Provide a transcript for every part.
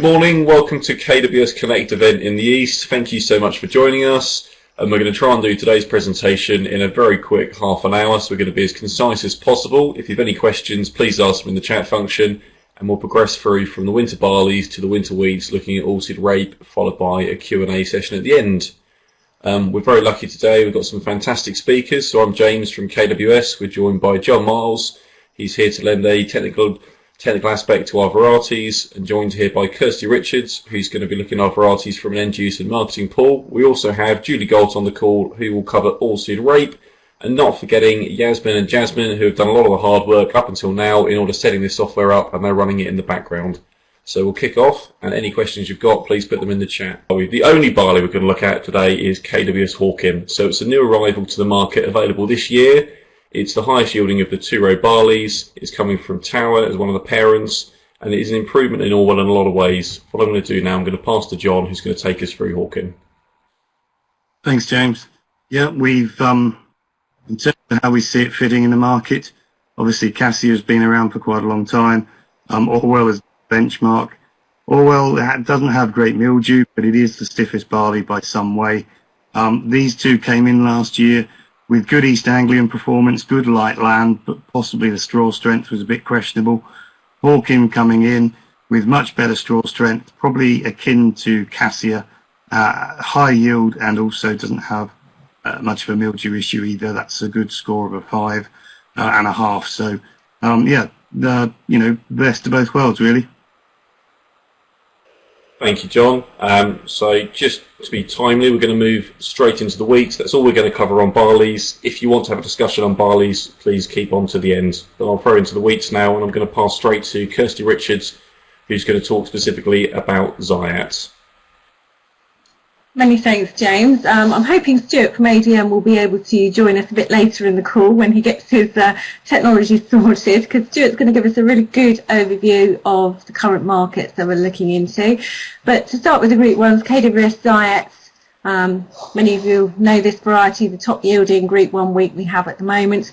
Good morning, welcome to KWS Connect event in the East. Thank you so much for joining us. And we're going to try and do today's presentation in a very quick half an hour, so we're going to be as concise as possible. If you have any questions, please ask them in the chat function, and we'll progress through from the winter barleys to the winter wheats, looking at oilseed rape, followed by a Q&A session at the end. We're very lucky today, we've got some fantastic speakers. So I'm James from KWS, we're joined by John Miles. He's here to lend a technical aspect to our varieties, and joined here by Kirsty Richards, who's going to be looking at our varieties from an end use and marketing pool. We also have Julie Galt on the call, who will cover oilseed rape, and not forgetting Yasmin and Jasmine, who have done a lot of the hard work up until now in order setting this software up, and they're running it in the background. So we'll kick off, and any questions you've got, please put them in the chat. The only barley we're going to look at today is KWS Hawking. So it's a new arrival to the market, available this year. It's the highest yielding of the two-row barleys. It's coming from Tower as one of the parents, and it is an improvement in all in a lot of ways. What I'm going to do now, I'm going to pass to John, who's going to take us through Hawking. Thanks, James. Yeah, we've in terms of how we see it fitting in the market, obviously Cassia has been around for quite a long time. Orwell is benchmark. Orwell doesn't have great mildew, but it is the stiffest barley by some way. These two came in last year with good East Anglian performance, good light land, but possibly the straw strength was a bit questionable. Hawking coming in with much better straw strength, probably akin to Cassia, high yield, and also doesn't have much of a mildew issue either. That's a good score of a 5.5. So yeah, best of both worlds really. Thank you, John. So just to be timely, we're going to move straight into the wheats. That's all we're going to cover on barleys. If you want to have a discussion on barleys, please keep on to the end. But I'll throw into the wheats now, and I'm going to pass straight to Kirsty Richards, who's going to talk specifically about Zyatt. Many thanks, James. I'm hoping Stuart from ADM will be able to join us a bit later in the call when he gets his technology sorted, because Stuart's going to give us a really good overview of the current markets that we're looking into. But to start with the Group 1s, KWS Zyatt, many of you know this variety, the top yielding Group 1 wheat we have at the moment.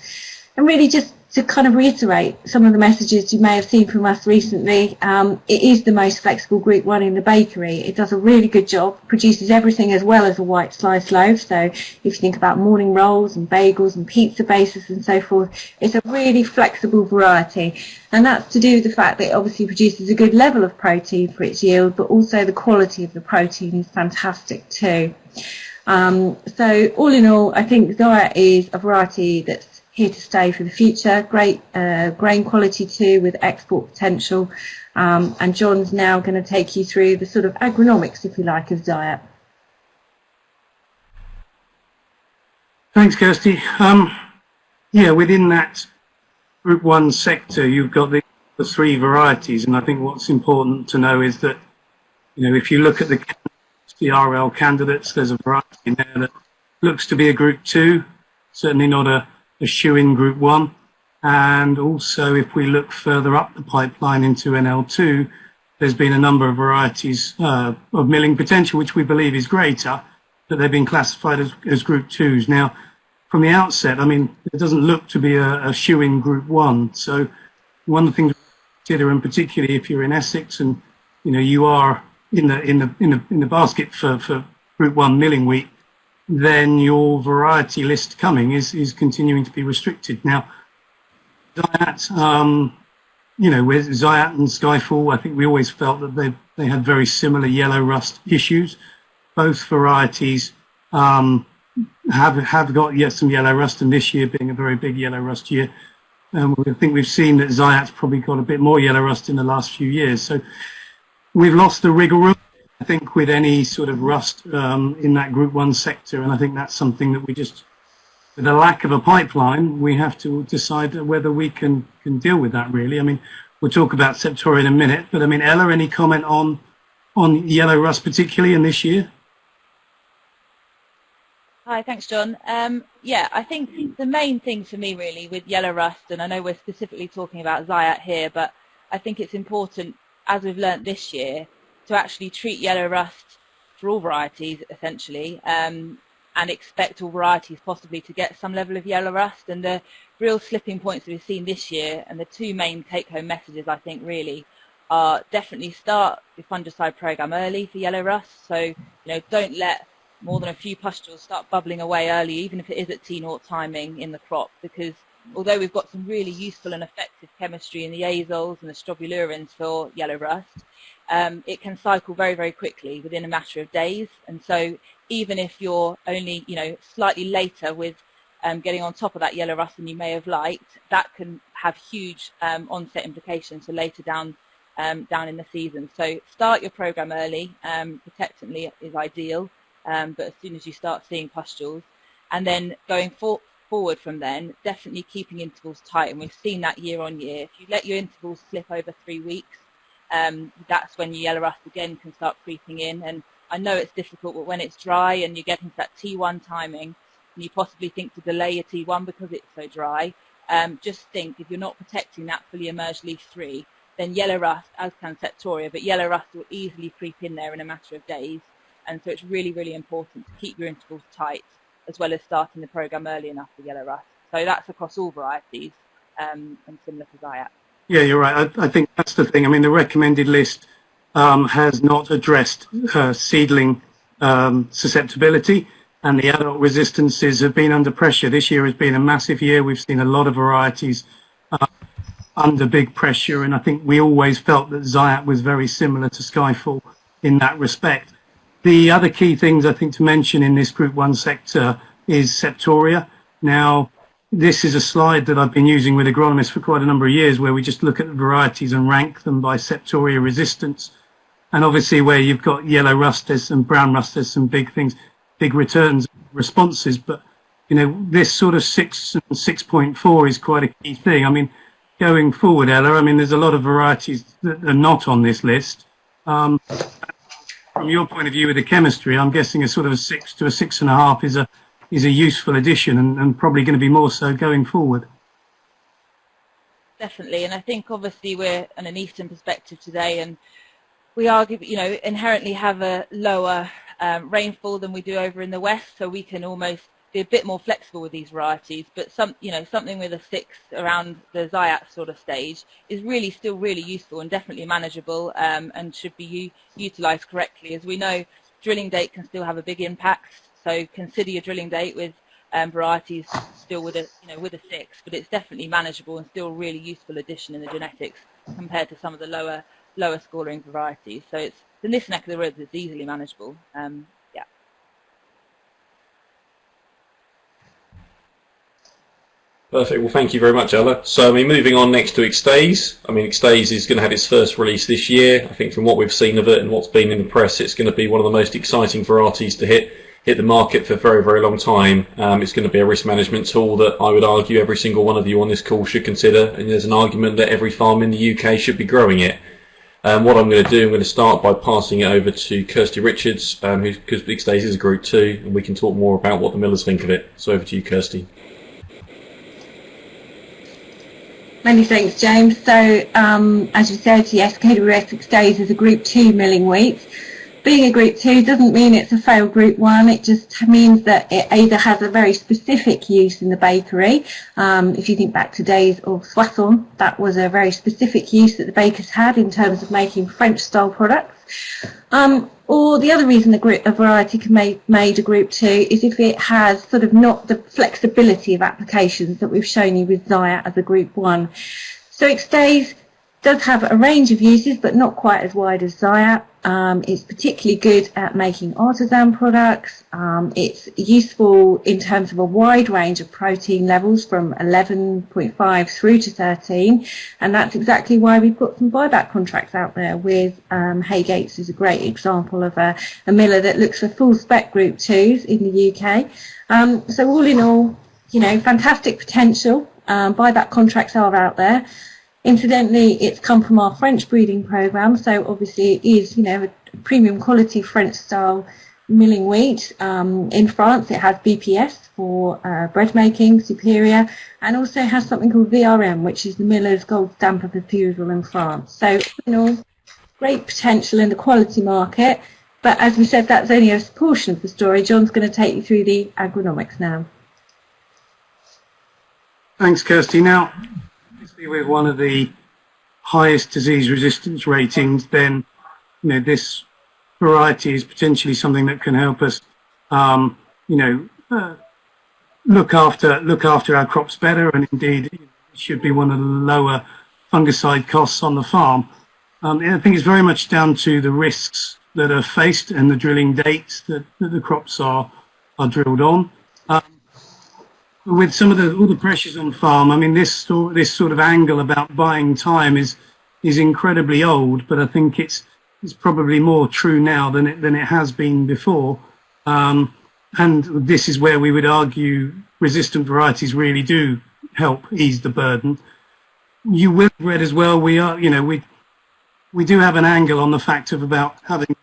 And really just to kind of reiterate some of the messages you may have seen from us recently, it is the most flexible Group 1 in the bakery. It does a really good job, produces everything as well as a white sliced loaf. So if you think about morning rolls and bagels and pizza bases and so forth, it's a really flexible variety. And that's to do with the fact that it obviously produces a good level of protein for its yield, but also the quality of the protein is fantastic too. So all in all, I think Zyatt is a variety that's here to stay for the future. Great grain quality too, with export potential. And John's now going to take you through the sort of agronomics, if you like, of Zyatt. Thanks, Kirsty. Yeah, within that Group 1 sector, you've got the three varieties, and I think what's important to know is that, if you look at the RL candidates, there's a variety in there that looks to be a Group 2, certainly not a shoe-in Group 1, and also if we look further up the pipeline into NL2, there's been a number of varieties of milling potential which we believe is greater, but they've been classified as Group 2s. Now, from the outset, I mean, it doesn't look to be a shoe-in Group 1. So one of the things to consider, and particularly if you're in Essex and you are in the basket for Group 1 milling wheat, then your variety list coming is continuing to be restricted. Now, Zyatt, with Zyatt and Skyfall, I think we always felt that they had very similar yellow rust issues. Both varieties have got some yellow rust, and this year being a very big yellow rust year, I think we've seen that Zyatt's probably got a bit more yellow rust in the last few years. So we've lost the wriggle room, I think, with any sort of rust in that Group 1 sector, and I think that's something that we just, with the lack of a pipeline, we have to decide whether we can deal with that really. I mean, we'll talk about Septoria in a minute, but I mean, Ella, any comment on yellow rust particularly in this year? Hi, thanks, John. Yeah, I think the main thing for me really with yellow rust, and I know we're specifically talking about Zyatt here, but I think it's important, as we've learnt this year, to actually treat yellow rust for all varieties essentially, and expect all varieties possibly to get some level of yellow rust. And the real slipping points that we've seen this year, and the two main take-home messages I think really are definitely start your fungicide program early for yellow rust. So, don't let more than a few pustules start bubbling away early, even if it is at T0 timing in the crop, because although we've got some really useful and effective chemistry in the azoles and the strobilurins for yellow rust, it can cycle very, very quickly within a matter of days. And so even if you're only, slightly later with getting on top of that yellow rust than you may have liked, that can have huge onset implications for later down in the season. So start your program early. Protectantly is ideal. But as soon as you start seeing pustules, and then going forward from then, definitely keeping intervals tight, and we've seen that year on year. If you let your intervals slip over 3 weeks, that's when your yellow rust again can start creeping in. And I know it's difficult, but when it's dry and you get into that T1 timing, and you possibly think to delay your T1 because it's so dry, just think if you're not protecting that fully emerged leaf 3, then yellow rust, as can septoria, but yellow rust will easily creep in there in a matter of days. And so it's really, really important to keep your intervals tight, as well as starting the program early enough for yellow rust. So that's across all varieties, and similar to Zyatt. Yeah, you're right. I think that's the thing. I mean, the recommended list has not addressed seedling susceptibility, and the adult resistances have been under pressure. This year has been a massive year. We've seen a lot of varieties under big pressure, and I think we always felt that Zyatt was very similar to Skyfall in that respect. The other key things I think to mention in this Group 1 sector is septoria. Now, this is a slide that I've been using with agronomists for quite a number of years, where we just look at the varieties and rank them by septoria resistance. And obviously where you've got yellow rust, there's some brown rust, there's some big things, big returns, responses. But, this sort of 6 and 6.4 is quite a key thing. I mean, going forward, Ella, I mean, there's a lot of varieties that are not on this list. From your point of view with the chemistry, I'm guessing a sort of a 6 to a 6.5 is a useful addition, and probably going to be more so going forward. Definitely, and I think obviously we're in an eastern perspective today, and we are, inherently have a lower rainfall than we do over in the west, so we can almost be a bit more flexible with these varieties. But something with a 6 around the Zyatt sort of stage is really still really useful and definitely manageable, and should be utilised correctly. As we know, drilling date can still have a big impact, so consider your drilling date with varieties still with a 6, but it's definitely manageable and still a really useful addition in the genetics compared to some of the lower scoring varieties. So it's in this neck of the woods, it's easily manageable. Perfect. Well, thank you very much, Ella. So, moving on next to Extase. Extase is going to have its first release this year. I think from what we've seen of it and what's been in the press, it's going to be one of the most exciting varieties to hit the market for a very, very long time. It's going to be a risk management tool that I would argue every single one of you on this call should consider, and there's an argument that every farm in the UK should be growing it. What I'm going to do, I'm going to start by passing it over to Kirsty Richards, because Extase is a Group 2, and we can talk more about what the millers think of it. So over to you, Kirsty. Many thanks, James. So, as you said, yes, KWS Extase is a Group 2 milling wheat. Being a Group 2 doesn't mean it's a failed Group 1. It just means that it either has a very specific use in the bakery. If you think back to days of Soissons, that was a very specific use that the bakers had in terms of making French-style products. Or the other reason a variety can be made a Group 2 is if it has sort of not the flexibility of applications that we've shown you with Zyatt as a Group 1. So Extase does have a range of uses, but not quite as wide as Zyatt. It's particularly good at making artisan products. It's useful in terms of a wide range of protein levels from 11.5 through to 13, and that's exactly why we've got some buyback contracts out there with Haygates is a great example of a miller that looks for full spec Group 2s in the UK. So all in all, fantastic potential. Buyback contracts are out there. Incidentally, it's come from our French breeding program, so obviously it is, a premium quality French style milling wheat. In France, it has BPS for bread making, superior, and also has something called VRM, which is the miller's gold stamp of approval in France. So, great potential in the quality market. But as we said, that's only a portion of the story. John's going to take you through the agronomics now. Thanks, Kirsty. Now, with one of the highest disease resistance ratings, then this variety is potentially something that can help us, look after our crops better, and indeed it should be one of the lower fungicide costs on the farm. I think it's very much down to the risks that are faced and the drilling dates that the crops are drilled on. With some of all the pressures on farm, I mean, this sort of angle about buying time is incredibly old, but I think it's probably more true now than it has been before. And this is where we would argue resistant varieties really do help ease the burden. You will have read as well, we do have an angle on the fact of about having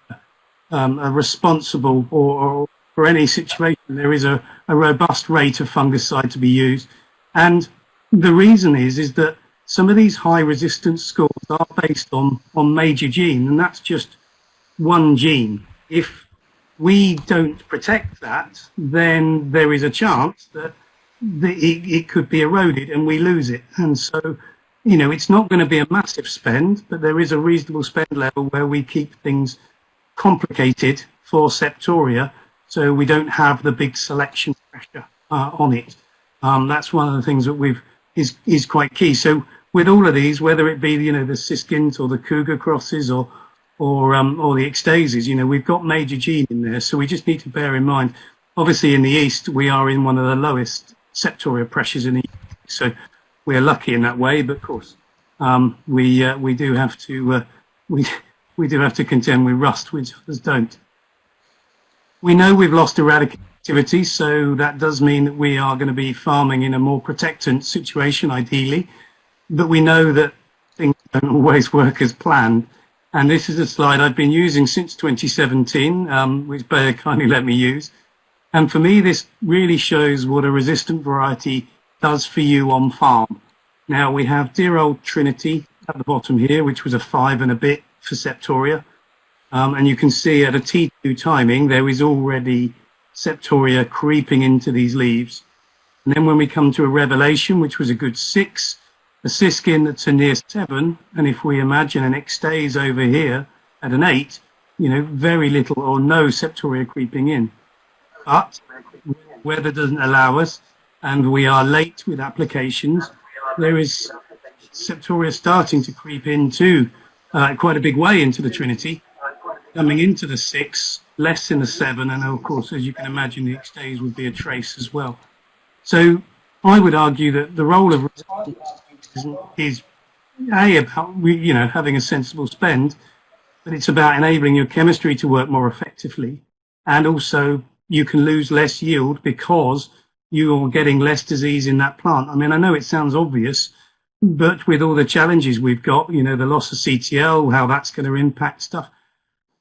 a responsible, or for any situation, there is a robust rate of fungicide to be used. And the reason is that some of these high resistance scores are based on major gene, and that's just one gene. If we don't protect that, then there is a chance that it could be eroded and we lose it. And so, it's not going to be a massive spend, but there is a reasonable spend level where we keep things complicated for septoria, so we don't have the big selection pressure on it. That's one of the things that is quite key. So with all of these, whether it be the Siskins or the Cougar crosses or the Extases, we've got major gene in there, so we just need to bear in mind. Obviously, in the east, we are in one of the lowest septoria pressures in the east, so we're lucky in that way. But of course, we do have to contend with rust, which others don't. We know we've lost eradication activity, so that does mean that we are going to be farming in a more protectant situation, ideally. But we know that things don't always work as planned. And this is a slide I've been using since 2017, which Bayer kindly let me use. And for me, this really shows what a resistant variety does for you on farm. Now, we have dear old Trinity at the bottom here, which was a 5 and a bit for septoria. And you can see at a T2 timing, there is already septoria creeping into these leaves. And then when we come to a Revelation, which was a good 6, a Siskin that's a near 7, and if we imagine an Extase over here at an 8, very little or no septoria creeping in. But weather doesn't allow us, and we are late with applications. There is septoria starting to creep into quite a big way into the Trinity, coming into the 6, less in the 7, and of course, as you can imagine, the Extase would be a trace as well. So I would argue that the role of is about having a sensible spend, but it's about enabling your chemistry to work more effectively, and also you can lose less yield because you're getting less disease in that plant. I mean, I know it sounds obvious, but with all the challenges we've got, the loss of CTL, how that's going to impact stuff,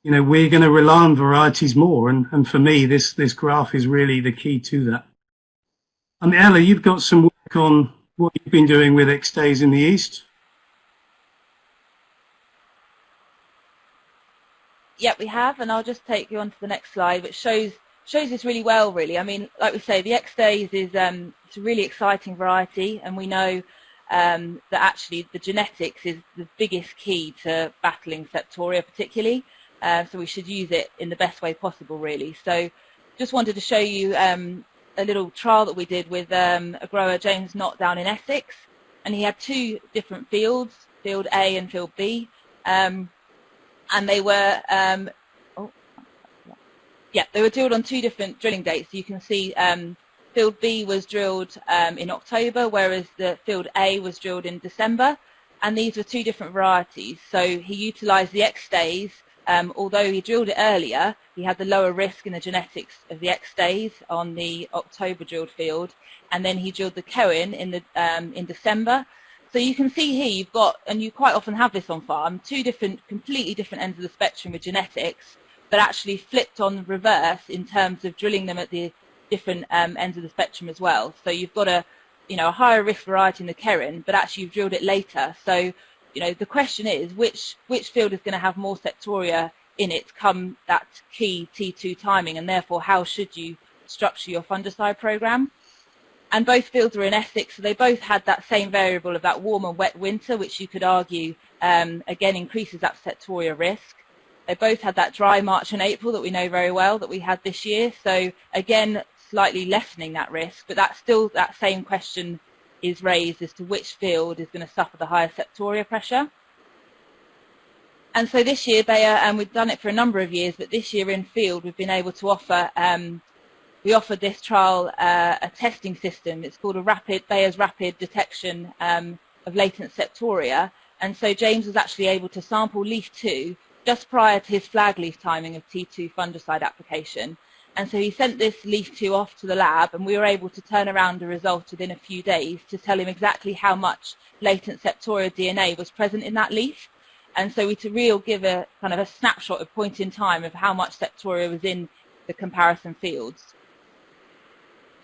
we're going to rely on varieties more. And for me, this graph is really the key to that. And Ella, you've got some work on what you've been doing with Extase in the east. Yep, we have, and I'll just take you on to the next slide, which shows this really well, really. I mean, like we say, the Extase is it's a really exciting variety, and we know that actually the genetics is the biggest key to battling septoria particularly, so we should use it in the best way possible, really. So just wanted to show you a little trial that we did with a grower, James Knott, down in Essex, and he had 2 different fields, field A and field B, and they were they were drilled on 2 different drilling dates. So you can see field B was drilled in October, whereas the field A was drilled in December, and these were 2 different varieties. So he utilised the Extase. Although he drilled it earlier, he had the lower risk in the genetics of the Extase on the October drilled field, and then he drilled the Cohen in December. So you can see here you've got, and you quite often have this on farm, 2 completely different ends of the spectrum with genetics, but actually flipped on reverse in terms of drilling them at the different ends of the spectrum as well. So you've got a higher risk variety in the Keren, but actually you've drilled it later. So the question is which field is going to have more septoria in it come that key T2 timing, and therefore how should you structure your fungicide program? And both fields were in Essex, so they both had that same variable of that warm and wet winter, which you could argue again increases that septoria risk. They both had that dry March and April that we know very well that we had this year. So again, slightly lessening that risk, but that's still that same question is raised as to which field is going to suffer the higher septoria pressure. And so this year, Bayer, and we've done it for a number of years, but this year in field we've been able to offer, we offered this trial a testing system. It's called Bayer's Rapid Detection of Latent Septoria. And so James was actually able to sample leaf 2 just prior to his flag leaf timing of T2 fungicide application. And so he sent this leaf 2 off to the lab, and we were able to turn around a result within a few days to tell him exactly how much latent septoria DNA was present in that leaf. And so we to give a kind of a snapshot, a point in time of how much septoria was in the comparison fields.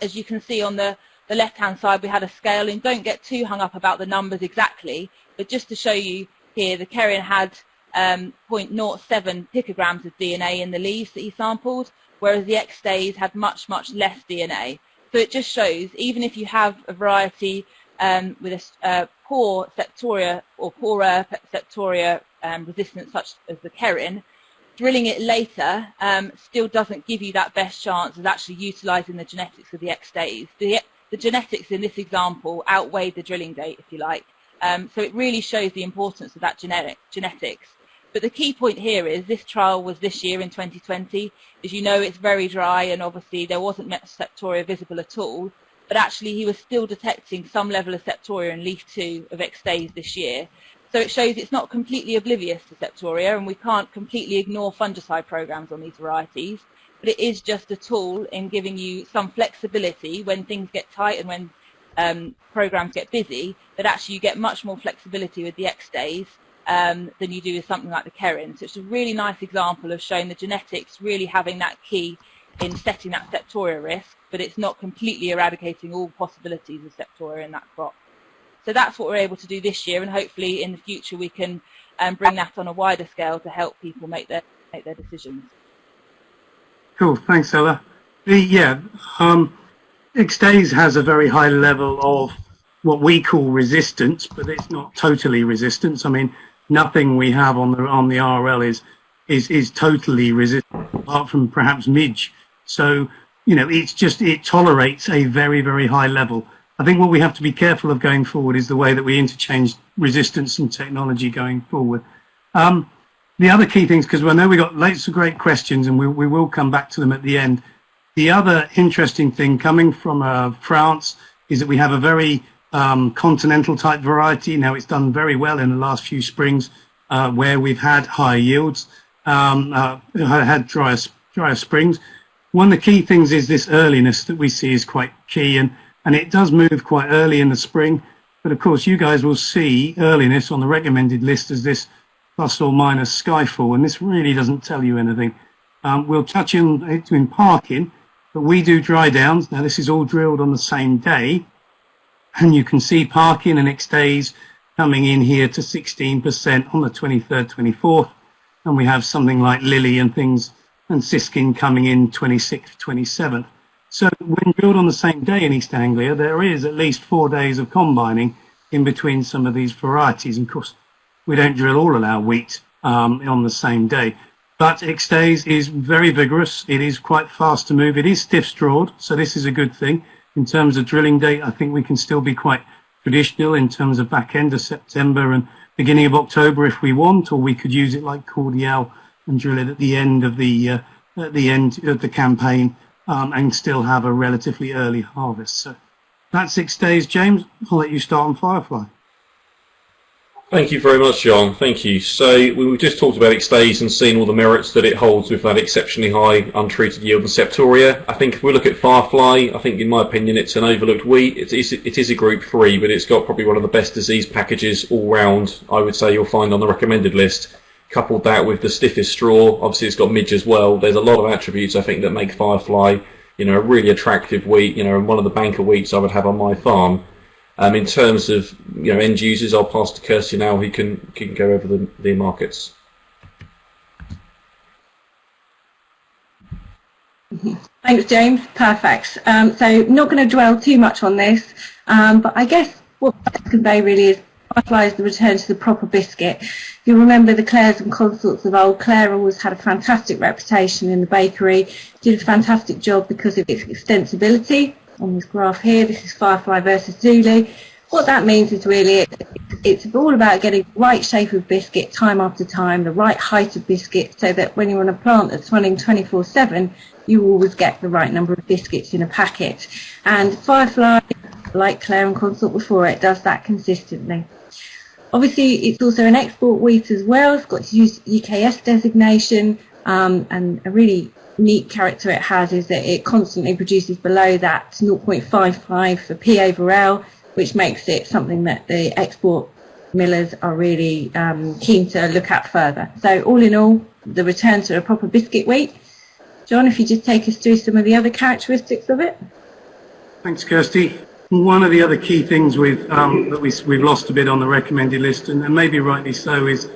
As you can see on the left-hand side, we had a scale, and don't get too hung up about the numbers exactly, but just to show you here, the Kerin had 0.07 picograms of DNA in the leaves that he sampled, whereas the Extase had much, much less DNA. So it just shows, even if you have a variety with a poor septoria or poorer septoria resistance, such as the Kerin, drilling it later still doesn't give you that best chance of actually utilising the genetics of the Extase. The genetics in this example outweighed the drilling date, if you like. So it really shows the importance of that genetics. But the key point here is this trial was this year in 2020. As you know, it's very dry, and obviously there wasn't much septoria visible at all. But actually he was still detecting some level of septoria in leaf 2 of Extase this year. So it shows it's not completely oblivious to septoria, and we can't completely ignore fungicide programs on these varieties. But it is just a tool in giving you some flexibility when things get tight and when programs get busy, that actually you get much more flexibility with the Extase than you do with something like the Kerin. So it's a really nice example of showing the genetics really having that key in setting that septoria risk, but it's not completely eradicating all possibilities of septoria in that crop. So that's what we're able to do this year, and hopefully in the future we can bring that on a wider scale to help people make their decisions. Cool, thanks Ella. Extase has a very high level of what we call resistance, but it's not totally resistance. I mean, nothing we have on the RL is totally resistant, apart from perhaps midge. So, you know, it tolerates a very, very high level. I think what we have to be careful of going forward is the way that we interchange resistance and technology going forward. The other key things, because I know we got lots of great questions, and we will come back to them at the end. The other interesting thing coming from France is that we have a very continental type variety. Now, it's done very well in the last few springs where we've had higher yields, had drier springs. One of the key things is this earliness that we see is quite key, and it does move quite early in the spring. But of course, you guys will see earliness on the recommended list as this plus or minus skyfall, and this really doesn't tell you anything. We'll touch in Parkin, but we do dry downs. Now, this is all drilled on the same day, and you can see Parkin and Extase coming in here to 16% on the 23rd, 24th, and we have something like Lily and things, and Siskin coming in 26th, 27th. So when drilled on the same day in East Anglia, there is at least 4 days of combining in between some of these varieties. And of course, we don't drill all of our wheat on the same day. But Extase is very vigorous. It is quite fast to move. It is stiff-strawed, so this is a good thing. In terms of drilling date, I think we can still be quite traditional in terms of back end of September and beginning of October if we want, or we could use it like Cordial and drill it at the end of the campaign and still have a relatively early harvest. So that's Extase. James, I'll let you start on Firefly. Thank you very much, John. Thank you. So we just talked about Extase and seen all the merits that it holds with that exceptionally high untreated yield and septoria. I think if we look at Firefly, I think in my opinion it's an overlooked wheat. It is a group 3, but it's got probably one of the best disease packages all round, I would say, you'll find on the recommended list. Coupled that with the stiffest straw, obviously it's got midge as well. There's a lot of attributes I think that make Firefly, you know, a really attractive wheat, you know, and one of the banker wheats I would have on my farm. In terms of, you know, end users, I'll pass to Kirsty now, who can go over the markets. Thanks, James. Perfect. So not going to dwell too much on this, but I guess what I can convey really is Firefly is the return to the proper biscuit. You remember the Claires and consorts of old. Claire always had a fantastic reputation in the bakery, did a fantastic job because of its extensibility. On this graph here, this is Firefly versus Zulu. What that means is really it's all about getting the right shape of biscuit time after time, the right height of biscuit, so that when you're on a plant that's running 24/7, you always get the right number of biscuits in a packet. And Firefly, like Claire and Consort before it, does that consistently. Obviously, it's also an export wheat as well. It's got its UKS designation, and a really neat character it has is that it constantly produces below that 0.55 for P over L, which makes it something that the export millers are really keen to look at further. So all in all, the return to a proper biscuit wheat. John, if you just take us through some of the other characteristics of it. Thanks, Kirsty. One of the other key things that we've lost a bit on the recommended list, and maybe rightly so, is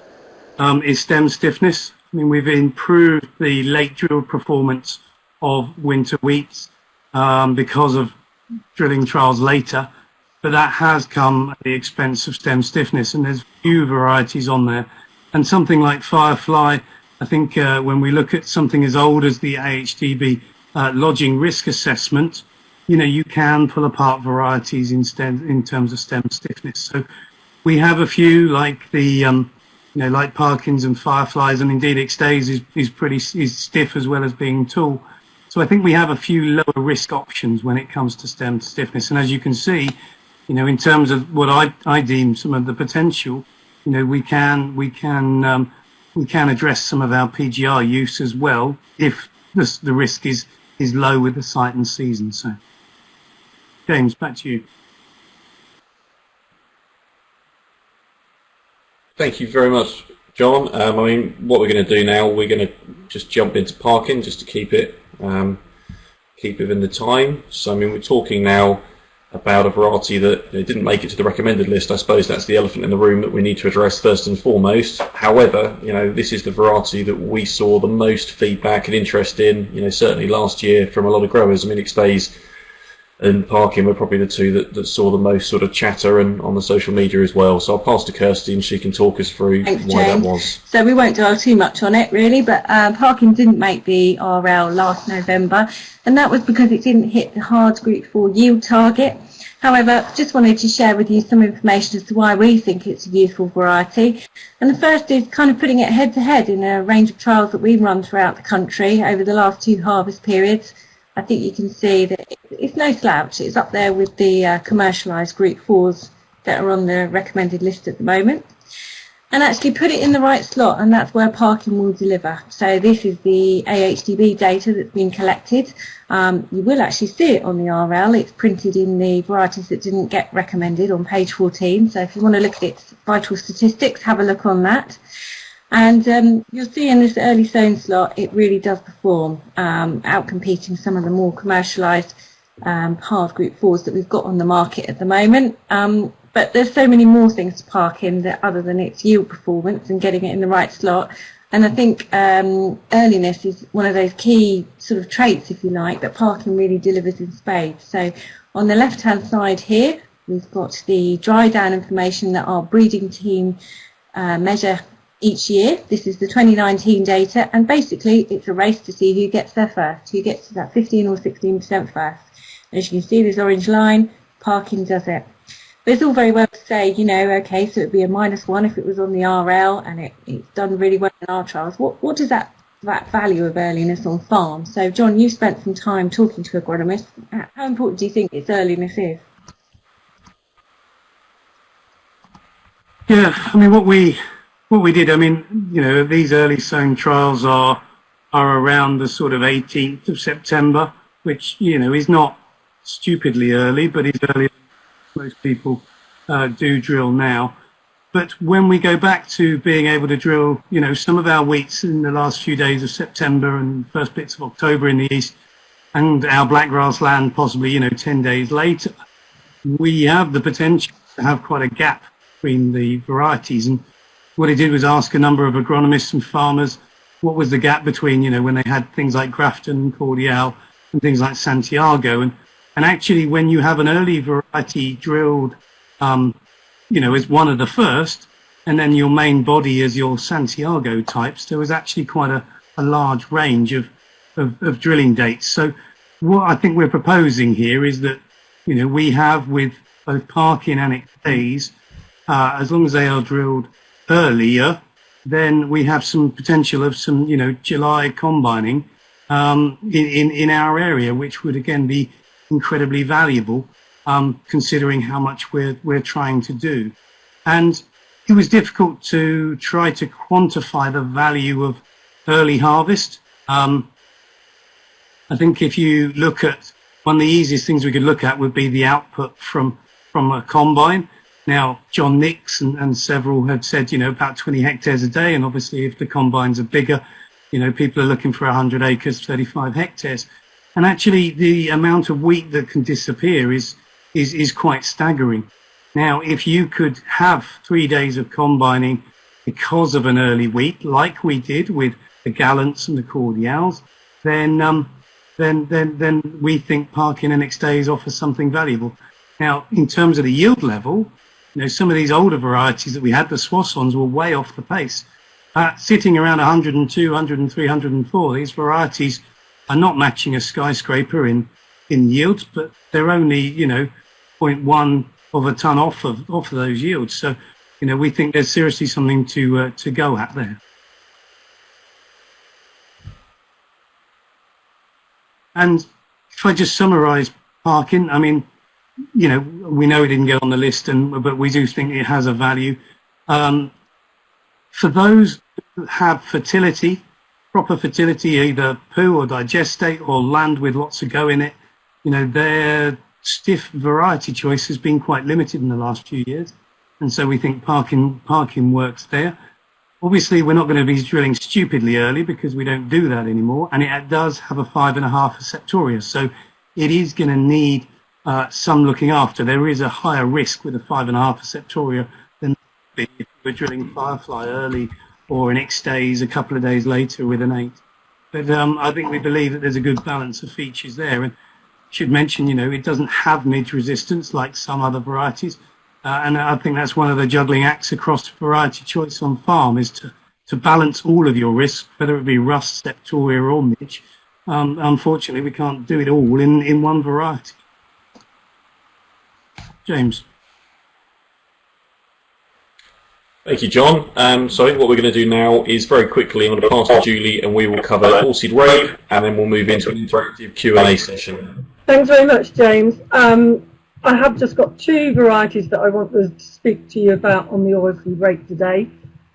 stem stiffness. I mean, we've improved the late drill performance of winter wheats because of drilling trials later, but that has come at the expense of stem stiffness, and there's few varieties on there. And something like Firefly, I think when we look at something as old as the AHDB lodging risk assessment, you know, you can pull apart varieties in terms of stem stiffness. So we have a few like the like Parkins and Fireflies, and indeed Extase is stiff as well as being tall. So I think we have a few lower risk options when it comes to stem stiffness. And as you can see, you know, in terms of what I deem some of the potential, you know, we can address some of our PGR use as well if the risk is low with the site and season. So, James, back to you. Thank you very much, John. I mean, what we're going to do now, we're going to just jump into Parkin just to keep it within the time. So, I mean, we're talking now about a variety that didn't make it to the recommended list. I suppose that's the elephant in the room that we need to address first and foremost. However, you know, this is the variety that we saw the most feedback and interest in, you know, certainly last year from a lot of growers. I mean, Extase and Parkin were probably the two that saw the most sort of chatter and on the social media as well. So I'll pass to Kirsty and she can talk us through why that was. So we won't dwell too much on it really, but Parkin didn't make the RL last November, and that was because it didn't hit the hard group 4 yield target. However, just wanted to share with you some information as to why we think it's a useful variety. And the first is kind of putting it head to head in a range of trials that we've run throughout the country over the last 2 harvest periods. I think you can see that it's no slouch. It's up there with the commercialised Group 4s that are on the recommended list at the moment. And actually put it in the right slot, and that's where Parkin will deliver. So this is the AHDB data that's been collected. You will actually see it on the RL. It's printed in the varieties that didn't get recommended on page 14. So if you want to look at its vital statistics, have a look on that. And you'll see in this early sown slot, it really does perform, outcompeting some of the more commercialised hard Group 4s that we've got on the market at the moment. But there's so many more things to Parkin that other than its yield performance and getting it in the right slot. And I think earliness is one of those key sort of traits, if you like, that Parkin really delivers in spades. So on the left-hand side here, we've got the dry down information that our breeding team measure each year. This is the 2019 data, and basically it's a race to see who gets there first, who gets to that 15 or 16% first. As you can see, this orange line, Parkin does it. But it's all very well to say, you know, okay, so it'd be a -1 if it was on the RL and it's done really well in our trials. What does that value of earliness on farm? So, John, you spent some time talking to agronomists. How important do you think its earliness is? Yeah, I mean, what we did, I mean, you know, these early sown trials are around the sort of 18th of September, which, you know, is not stupidly early, but is earlier than most people do drill now. But when we go back to being able to drill, you know, some of our wheats in the last few days of September and first bits of October in the east, and our blackgrass land possibly, you know, 10 days later, we have the potential to have quite a gap between the varieties. And what it did was ask a number of agronomists and farmers what was the gap between, you know, when they had things like Grafton and Cordial and things like Santiago. And actually, when you have an early variety drilled as one of the first, and then your main body as your Santiago types, there was actually quite a large range of drilling dates. So what I think we're proposing here is that, we have with both Parkin and Extase, as long as they are drilled earlier, then we have some potential of some, July combining in our area, which would again be incredibly valuable, considering how much we're trying to do. And it was difficult to try to quantify the value of early harvest. I think if you look at one of the easiest things we could look at would be the output from a combine. Now, John Nix and several had said, about 20 hectares a day. And obviously, if the combines are bigger, people are looking for 100 acres, 35 hectares. And actually, the amount of wheat that can disappear is quite staggering. Now, if you could have 3 days of combining because of an early wheat, like we did with the Gallants and the Cordials, then we think Parkin and Extase offer something valuable. Now, in terms of the yield level, some of these older varieties that we had, the Soissons, were way off the pace. Sitting around 102, 103, 104, these varieties are not matching a skyscraper in yields, but they're only, 0.1 of a ton off of those yields. So, we think there's seriously something to go at there. And if I just summarise Parkin, I mean, we know it didn't get on the list, but we do think it has a value. For those who have fertility, proper fertility, either poo or digestate or land with lots of go in it, their stiff variety choice has been quite limited in the last few years. And so we think Parkin works there. Obviously, we're not going to be drilling stupidly early because we don't do that anymore. And it does have a 5.5 septoria. So it is going to need some looking after. There is a higher risk with a 5.5 septoria than if we're drilling Firefly early or an Extase a couple of days later with an 8. But I think we believe that there's a good balance of features there. And I should mention, it doesn't have midge resistance like some other varieties. And I think that's one of the juggling acts across variety choice on farm is to balance all of your risks, whether it be rust, septoria or midge. Unfortunately, we can't do it all in one variety. James. Thank you, John. So what we're going to do now is very quickly, I'm going to pass to Julie and we will cover all-seed rape and then we'll move into an interactive Q&A session. Thanks very much, James. I have just got 2 varieties that I want to speak to you about on the oilseed rape today.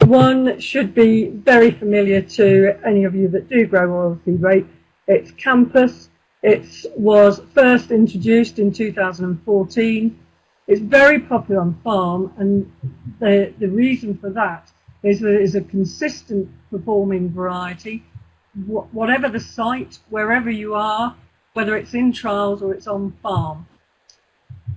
One should be very familiar to any of you that do grow oilseed rape. It's Campus. It was first introduced in 2014. It's very popular on farm, and the reason for that is that it is a consistent performing variety. Whatever the site, wherever you are, whether it's in trials or it's on farm.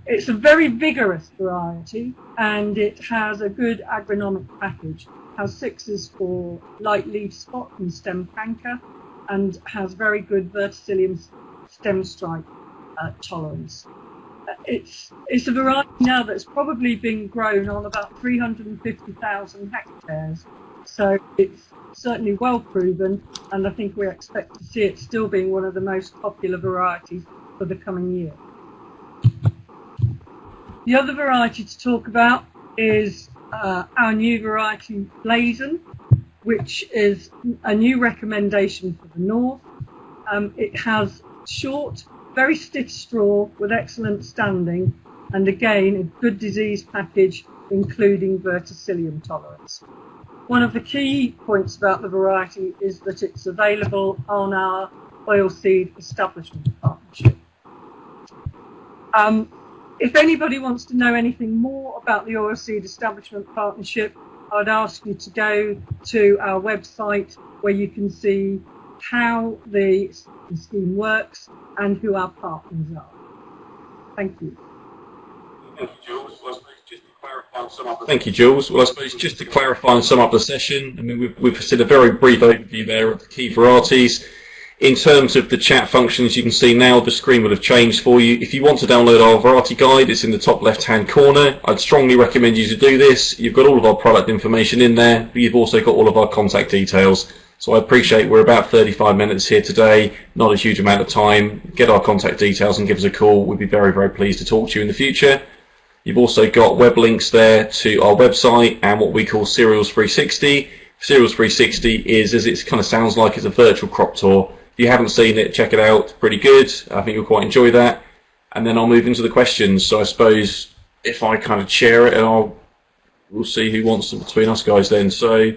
It's a very vigorous variety, and it has a good agronomic package. It has 6s for light leaf spot and stem canker, and has very good verticillium stem strike tolerance. It's a variety now that's probably been grown on about 350,000 hectares, so it's certainly well proven, and I think we expect to see it still being one of the most popular varieties for the coming year. The other variety to talk about is our new variety, Blazen, which is a new recommendation for the north. It has short, very stiff straw with excellent standing, and again, a good disease package, including verticillium tolerance. One of the key points about the variety is that it's available on our oilseed establishment partnership. If anybody wants to know anything more about the Oilseed Establishment Partnership, I'd ask you to go to our website where you can see how the scheme works and who our partners are. Thank you. Thank you, Jules. Well, I suppose just to clarify and sum up. Thank you, Jules. Well, I suppose just to clarify and sum up the session, I mean, we've said a very brief overview there of the key varieties. In terms of the chat functions, you can see now the screen will have changed for you. If you want to download our variety guide, it's in the top left-hand corner. I'd strongly recommend you to do this. You've got all of our product information in there, but you've also got all of our contact details. So I appreciate we're about 35 minutes here today, not a huge amount of time. Get our contact details and give us a call. We'd be very, very pleased to talk to you in the future. You've also got web links there to our website and what we call Serials 360. Serials 360 is, as it kind of sounds like, it's a virtual crop tour. If you haven't seen it, check it out. It's pretty good. I think you'll quite enjoy that. And then I'll move into the questions. So I suppose if I kind of share it, and we'll see who wants them between us guys then. So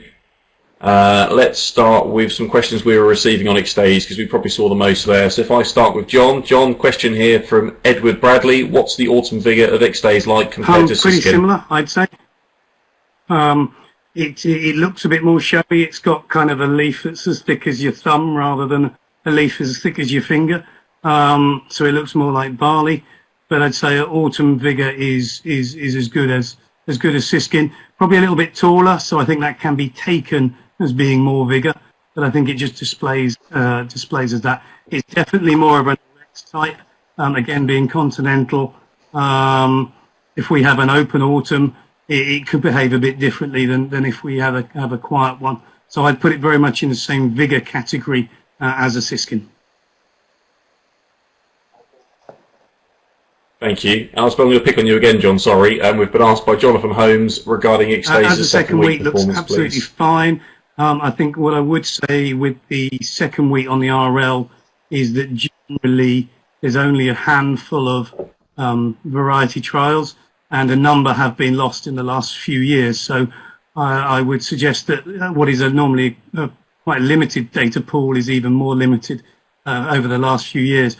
let's start with some questions we were receiving on Extase, because we probably saw the most there. So if I start with John. John, question here from Edward Bradley. What's the autumn vigour of Extase like compared to Siskin? Pretty similar, I'd say. It looks a bit more showy. It's got kind of a leaf that's as thick as your thumb rather than a leaf as thick as your finger. So it looks more like barley. But I'd say autumn vigour is as good as Siskin. Probably a little bit taller, so I think that can be taken as being more vigour. But I think it just displays as that. It's definitely more of an erect type. Again, being continental. If we have an open autumn, it could behave a bit differently than if we have a quiet one. So I'd put it very much in the same vigour category as a Siskin. Thank you. I'm going to pick on you again, John, sorry. We've been asked by Jonathan Holmes regarding Extase's as the second week looks performance, absolutely please. fine. I think what I would say with the second week on the RL is that generally there's only a handful of variety trials, and a number have been lost in the last few years. So I would suggest that what is normally a quite limited data pool is even more limited over the last few years.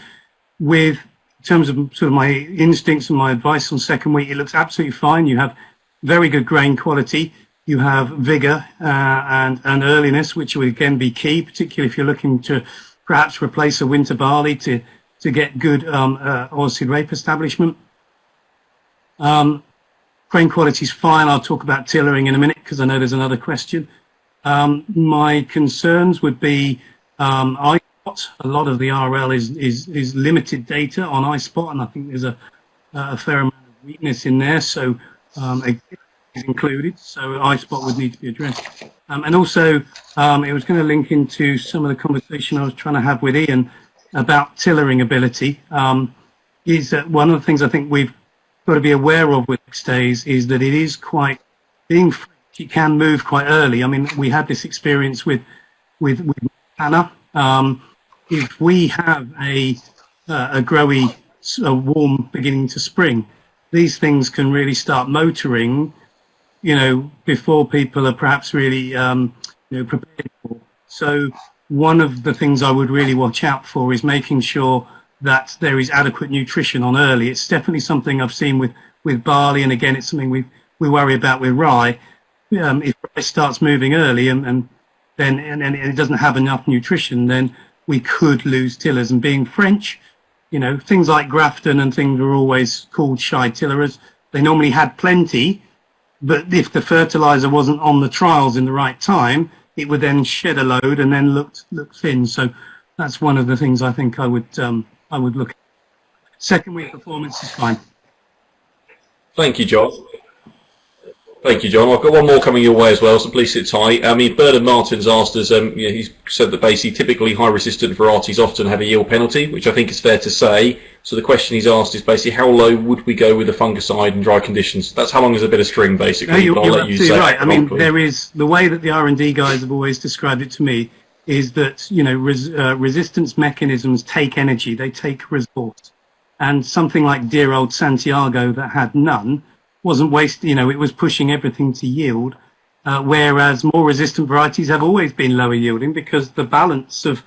In terms of sort of my instincts and my advice on second week, it looks absolutely fine. You have very good grain quality. You have vigour and earliness, which will again be key, particularly if you're looking to perhaps replace a winter barley to get good oilseed rape establishment. Grain quality is fine. I'll talk about tillering in a minute because I know there's another question. My concerns would be iSpot. A lot of the RL is limited data on iSpot, and I think there's a fair amount of weakness in there. So is included. So iSpot would need to be addressed. And also, it was going to link into some of the conversation I was trying to have with Ian about tillering ability. Is that one of the things I think we've got to be aware of with Extase is that it is quite being French, it can move quite early. I mean, we had this experience with Hannah. If we have a growy, a warm beginning to spring, these things can really start motoring, before people are perhaps really, prepared for. So one of the things I would really watch out for is making sure that there is adequate nutrition on early. It's definitely something I've seen with barley, and again, it's something we worry about with rye. If rye starts moving early and it doesn't have enough nutrition, then we could lose tillers. And being French, things like Grafton and things were always called shy tillerers. They normally had plenty, but if the fertilizer wasn't on the trials in the right time, it would then shed a load and then look thin. So that's one of the things I think I would look at. Second week performance is fine. Thank you, John. Thank you, John. I've got one more coming your way as well, so please sit tight. I mean, Bernard Martin's asked us, he said that basically typically high-resistant varieties often have a yield penalty, which I think is fair to say. So the question he's asked is basically how low would we go with a fungicide in dry conditions? That's how long is a bit of string, basically. No, you're absolutely right. I mean, there is, the way that the R&D guys have always described it to me is that, resistance mechanisms take energy, they take resource. And something like dear old Santiago that had none wasn't wasting, it was pushing everything to yield, whereas more resistant varieties have always been lower yielding because the balance of,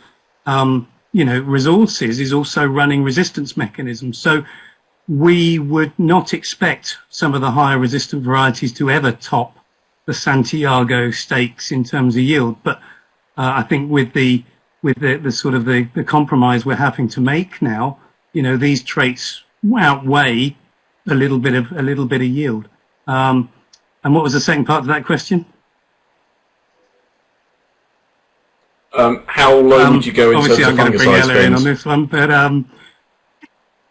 resources is also running resistance mechanisms. So we would not expect some of the higher resistant varieties to ever top the Santiago stakes in terms of yield. But I think with the sort of the compromise we're having to make now, these traits outweigh a little bit of yield. And what was the second part of that question? How low would you go in terms obviously of I'm going to bring fungicide Ella in on spends? this one, but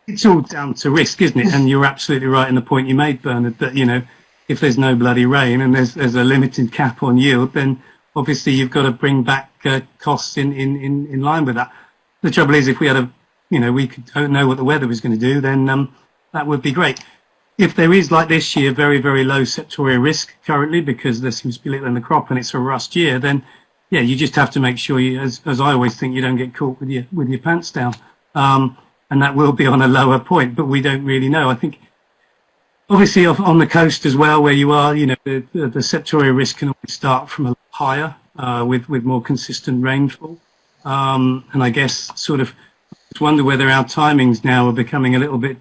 it's all down to risk, isn't it? And you're absolutely right in the point you made, Bernard, that, you know, if there's no bloody rain and there's a limited cap on yield, then obviously you've got to bring back costs in line with that. The trouble is, if we had we could know what the weather was going to do, then that would be great. If there is, like this year, very, very low septoria risk currently because there seems to be little in the crop and it's a rust year, then yeah, you just have to make sure you, as I always think, you don't get caught with your pants down. And that will be on a lower point, but we don't really know. I think obviously on the coast as well, where you are, you know, the septoria risk can always start from a lot higher with more consistent rainfall. And I guess sort of just wonder whether our timings now are becoming a little bit,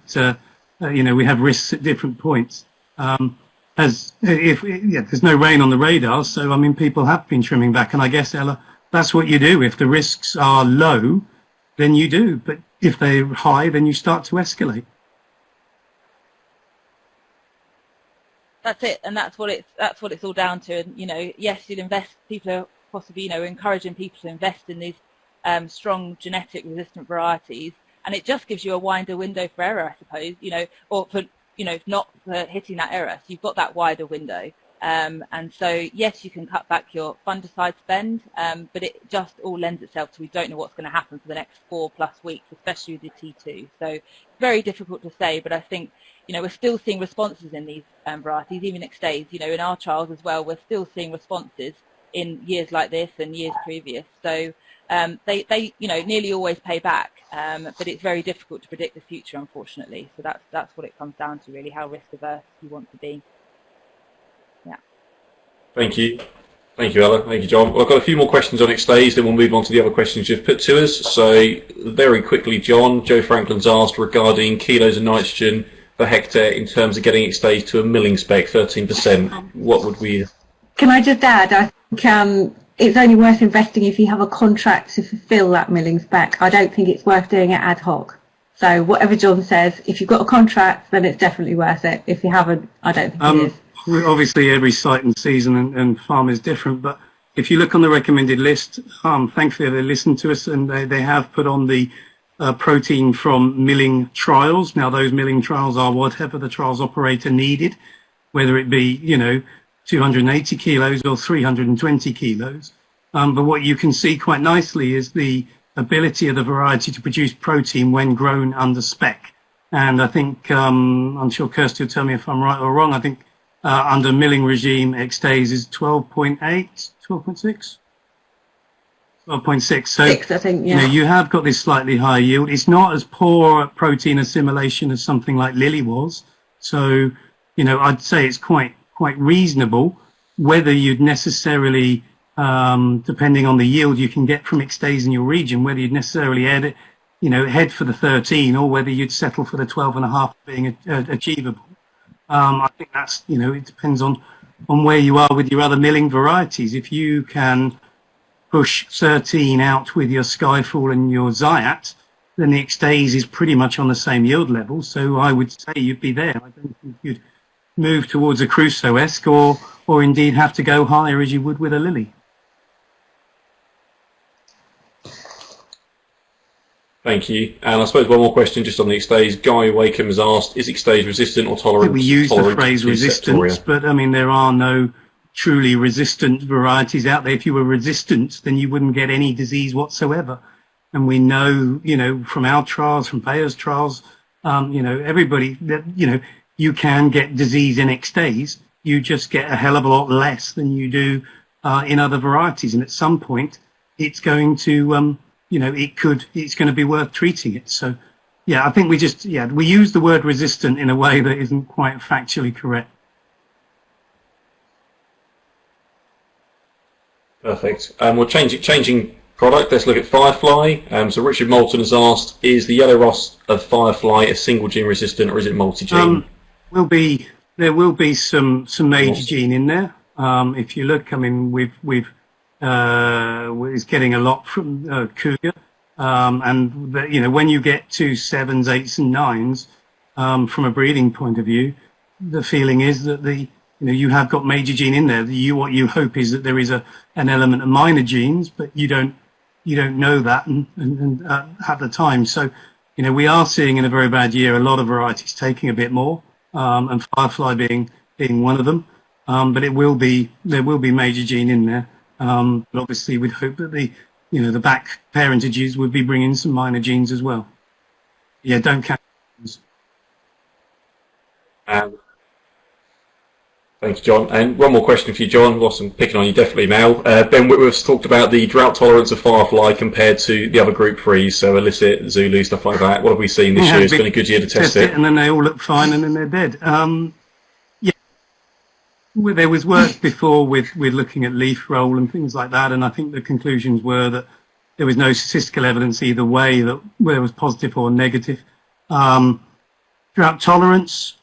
we have risks at different points. There's no rain on the radar, so I mean, people have been trimming back, and I guess, Ella, that's what you do. If the risks are low, then you do, but if they're high, then you start to escalate. That's it, and that's what it's all down to. And you know, yes, you'd invest. People are possibly, you know, encouraging people to invest in these strong genetic resistant varieties, and it just gives you a wider window for error, I suppose. You know, or for not for hitting that error. So you've got that wider window, and so yes, you can cut back your fungicide spend, but it just all lends itself to we don't know what's going to happen for the next 4+ weeks, especially with the T2. So very difficult to say, but I think, you know, we're still seeing responses in these varieties, even Extase. You know, in our trials as well, we're still seeing responses in years like this and years previous. So they nearly always pay back, but it's very difficult to predict the future, unfortunately. So that's what it comes down to, really, how risk averse you want to be. Yeah. Thank you. Thank you, Ella. Thank you, John. Well, I've got a few more questions on Extase, then we'll move on to the other questions you've put to us. So very quickly, John, Joe Franklin's asked regarding kilos of nitrogen per hectare in terms of getting Extase to a milling spec, 13%. What would we... Can I just add, I think it's only worth investing if you have a contract to fulfill that milling spec. I don't think it's worth doing it ad hoc. So whatever John says, if you've got a contract, then it's definitely worth it. If you haven't, I don't think it is. Obviously, every site and season and farm is different, but if you look on the recommended list, thankfully they listened to us and they have put on the protein from milling trials. Now, those milling trials are whatever the trials operator needed, whether it be, 280 kilos or 320 kilos. But what you can see quite nicely is the ability of the variety to produce protein when grown under spec. And I think, I'm sure Kirsty will tell me if I'm right or wrong, I think under milling regime, Extase is 12.8, 12.6? 12.6. So, 6, I think, yeah. You have got this slightly higher yield. It's not as poor at protein assimilation as something like Lily was. So, I'd say it's quite reasonable. Whether you'd necessarily, depending on the yield you can get from Extase in your region, whether you'd necessarily head for the 13 or whether you'd settle for the 12.5 being achievable. I think that's, it depends on where you are with your other milling varieties. If you can push 13 out with your Skyfall and your Zyatt, then the Extase is pretty much on the same yield level. So I would say you'd be there. I don't think you'd move towards a Crusoe-esque or indeed have to go higher as you would with a Lily. Thank you. And I suppose one more question just on the Extase. Guy Wakeham has asked, is Extase resistant or tolerant? We use the phrase to resistance, but I mean, there are no truly resistant varieties out there. If you were resistant, then you wouldn't get any disease whatsoever. And we know, from our trials, from Bayer's trials, everybody that, you can get disease in Extase. You just get a hell of a lot less than you do in other varieties. And at some point, it's going to, it's going to be worth treating it. So, yeah, I think we use the word resistant in a way that isn't quite factually correct. Perfect. We're changing product. Let's look at Firefly. So Richard Moulton has asked, is the yellow rust of Firefly a single gene resistant or is it multi-gene? There will be some major gene in there. If you look, I mean, it's getting a lot from Cougar, and when you get to 7s, 8s, and 9s, from a breeding point of view, the feeling is that you have got major gene in there. What you hope is that there is an element of minor genes, but you don't you don't know that at the time. So, we are seeing in a very bad year a lot of varieties taking a bit more, and Firefly being one of them. But there will be major gene in there. But obviously we'd hope that the back parentages would be bringing some minor genes as well. Yeah, don't count. Thanks, John. And one more question for you, John. Whilst I'm picking on you definitely now. Ben Whitworth's talked about the drought tolerance of Firefly compared to the other Group 3s, so Illicit, Zulu, stuff like that. What have we seen this year? It's been a good year to test it. And then they all look fine and then they're dead. Yeah. Well, there was work before with looking at leaf roll and things like that, and I think the conclusions were that there was no statistical evidence either way that whether it was positive or negative. Drought tolerance,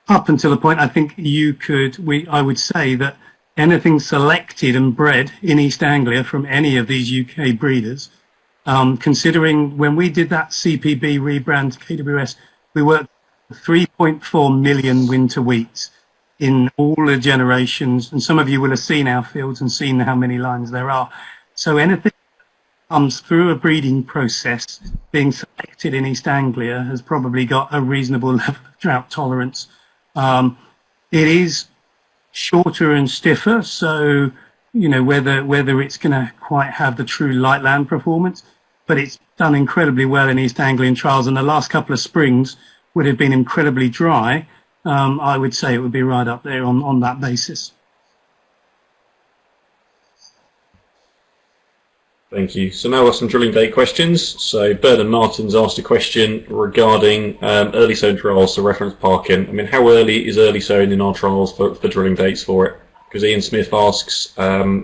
up until a point, I think I would say that anything selected and bred in East Anglia from any of these UK breeders, considering when we did that CPB rebrand to KWS, we worked 3.4 million winter wheats in all the generations, and some of you will have seen our fields and seen how many lines there are. So anything that comes through a breeding process being selected in East Anglia has probably got a reasonable level of drought tolerance. It is shorter and stiffer, so whether it's going to quite have the true light land performance, but it's done incredibly well in East Anglian trials, and the last couple of springs would have been incredibly dry. I would say it would be right up there on that basis. Thank you. So now we've got some drilling date questions. So Bernard Martin's asked a question regarding early sown trials, so reference Parkin. I mean, how early is early sown in our trials for drilling dates for it? Because Ian Smith asks,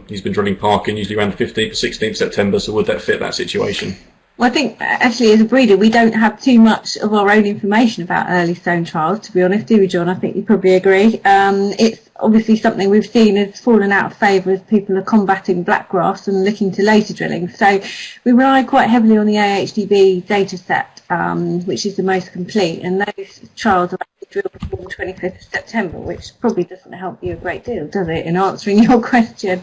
he's been drilling Parkin usually around 15th, 16th September, so would that fit that situation? Well, I think actually as a breeder we don't have too much of our own information about early sown trials, to be honest, do we, John? I think you probably agree. It's obviously something we've seen has fallen out of favour as people are combating blackgrass and looking to later drilling. So we rely quite heavily on the AHDB data set, which is the most complete, and those trials are actually drilled before the 25th of September, which probably doesn't help you a great deal, does it, in answering your question?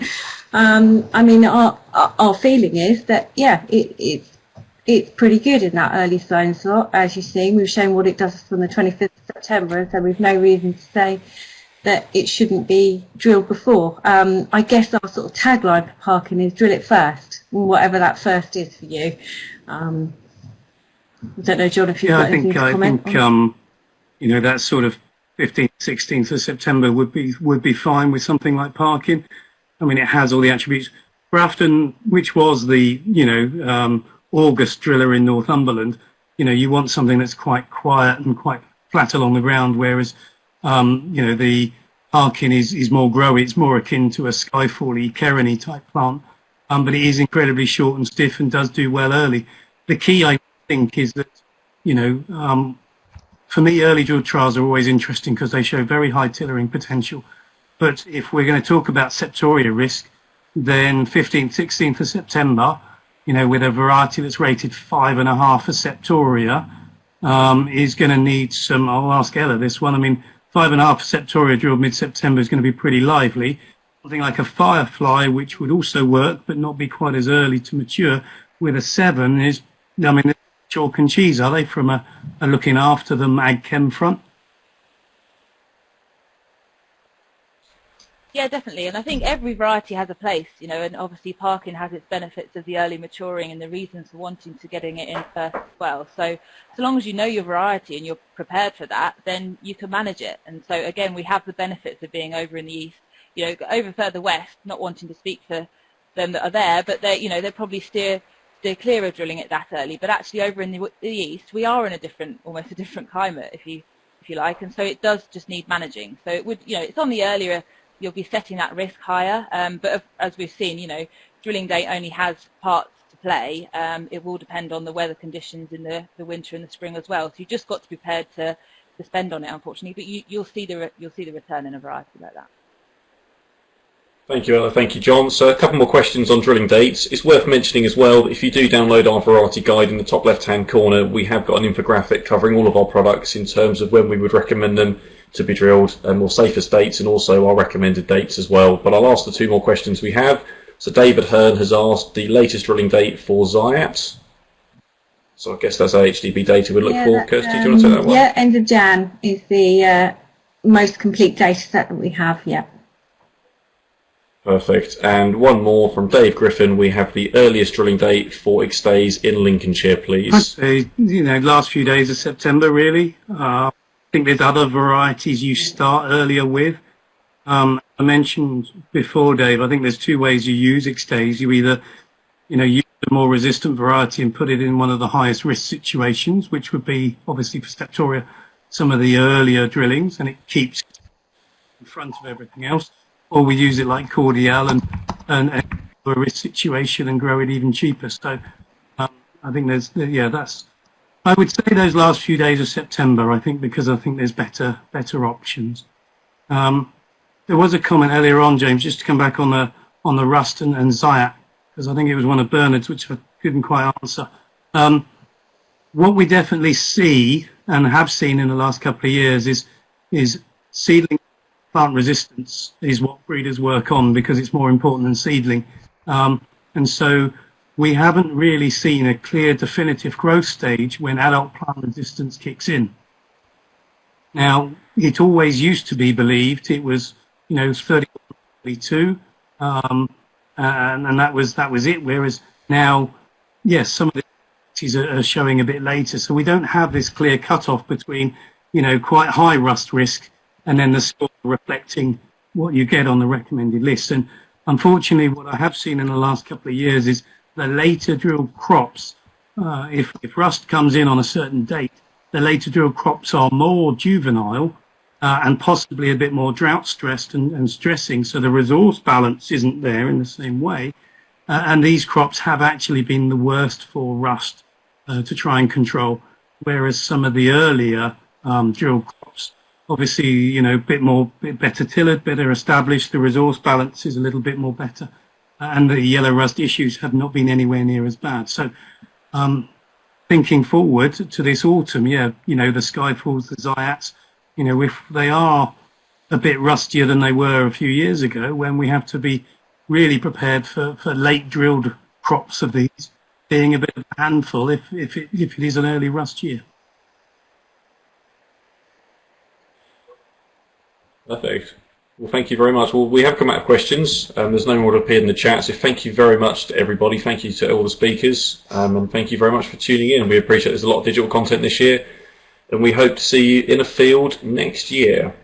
I mean, our feeling is that, yeah, it's pretty good in that early sown slot, as you've seen. We've shown what it does from the 25th of September, so we've no reason to say that it shouldn't be drilled before. I guess our sort of tagline for Parkin is drill it first, whatever that first is for you. I don't know, John, if you've got anything to comment on. That sort of 15th, 16th of September would be fine with something like Parkin. I mean, it has all the attributes. Grafton, which was the, August driller in Northumberland, you want something that's quite quiet and quite flat along the ground, whereas, the Parkin is more growy. It's more akin to a skyfally, Kerrany type plant, but it is incredibly short and stiff and does do well early. The key, I think, is that, for me, early drill trials are always interesting because they show very high tillering potential. But if we're going to talk about septoria risk, then 15th, 16th of September, with a variety that's rated 5.5 for septoria, is going to need some, I'll ask Ella this one, 5.5 for septoria drilled mid-September is going to be pretty lively. Something like a Firefly, which would also work, but not be quite as early to mature, with a 7 is, they're chalk and cheese, are they, from a looking after them ag chem front? Yeah, definitely, and I think every variety has a place, and obviously Parkin has its benefits of the early maturing and the reasons for wanting to getting it in first as well. So long as you know your variety and you're prepared for that, then you can manage it. And so again, we have the benefits of being over in the east, over further west, not wanting to speak for them that are there, but they probably steer clear of drilling it that early. But actually over in the east, we are in almost a different climate, if you like, and so it does just need managing. So it would, it's on the earlier. You'll be setting that risk higher, but as we've seen, drilling date only has parts to play. It will depend on the weather conditions in the winter and the spring as well. So you've just got to be prepared to spend on it, unfortunately. But you'll see the return in a variety like that. Thank you, Ella. Thank you, John. So a couple more questions on drilling dates. It's worth mentioning as well that if you do download our variety guide in the top left-hand corner, we have got an infographic covering all of our products in terms of when we would recommend them to be drilled, and more safest dates, and also our recommended dates as well. But I'll ask the two more questions we have. So David Hearn has asked the latest drilling date for Zyatt. So I guess that's AHDB data we look for. Kirsty, do you want to take that one? Yeah, end of Jan is the most complete data set that we have, yeah. Perfect. And one more from Dave Griffin. We have the earliest drilling date for Extase in Lincolnshire, please. I'd say, last few days of September, really. I think there's other varieties you start earlier with. I mentioned before, Dave, I think there's two ways you use Extase. You either, use a more resistant variety and put it in one of the highest risk situations, which would be, obviously, for Steptoria, some of the earlier drillings, and it keeps in front of everything else. Or we use it like Cordial and a risk situation and grow it even cheaper. So I think I would say those last few days of September, I think, because I think there's better options. There was a comment earlier on, James, just to come back on the rust and Zyatt, because I think it was one of Bernard's, which I couldn't quite answer. What we definitely see and have seen in the last couple of years is seedling plant resistance is what breeders work on, because it's more important than seedling. And so we haven't really seen a clear definitive growth stage when adult plant resistance kicks in. Now, it always used to be believed it was, 31, 32, and that was it. Whereas now, yes, some of the varieties are showing a bit later. So we don't have this clear cutoff between, quite high rust risk and then the score reflecting what you get on the recommended list. And unfortunately, what I have seen in the last couple of years is the later drilled crops, if rust comes in on a certain date, the later drilled crops are more juvenile and possibly a bit more drought stressed and stressing, so the resource balance isn't there in the same way. And these crops have actually been the worst for rust to try and control, whereas some of the earlier drilled crops, obviously, bit better tilled, better established, the resource balance is a little bit more better, and the yellow rust issues have not been anywhere near as bad. So thinking forward to this autumn, the Skyfalls, the Zyatts, if they are a bit rustier than they were a few years ago, when we have to be really prepared for late drilled crops of these being a bit of a handful if it is an early rust year. Perfect. Well, thank you very much. Well, we have come out of questions. There's no more to appear in the chat, so thank you very much to everybody. Thank you to all the speakers, and thank you very much for tuning in. We appreciate there's a lot of digital content this year, and we hope to see you in a field next year.